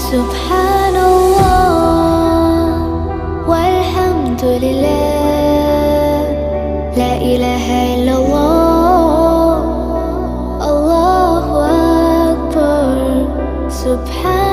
سبحان الله والحمد لله، لا إله إلا الله، الله أكبر. سبحان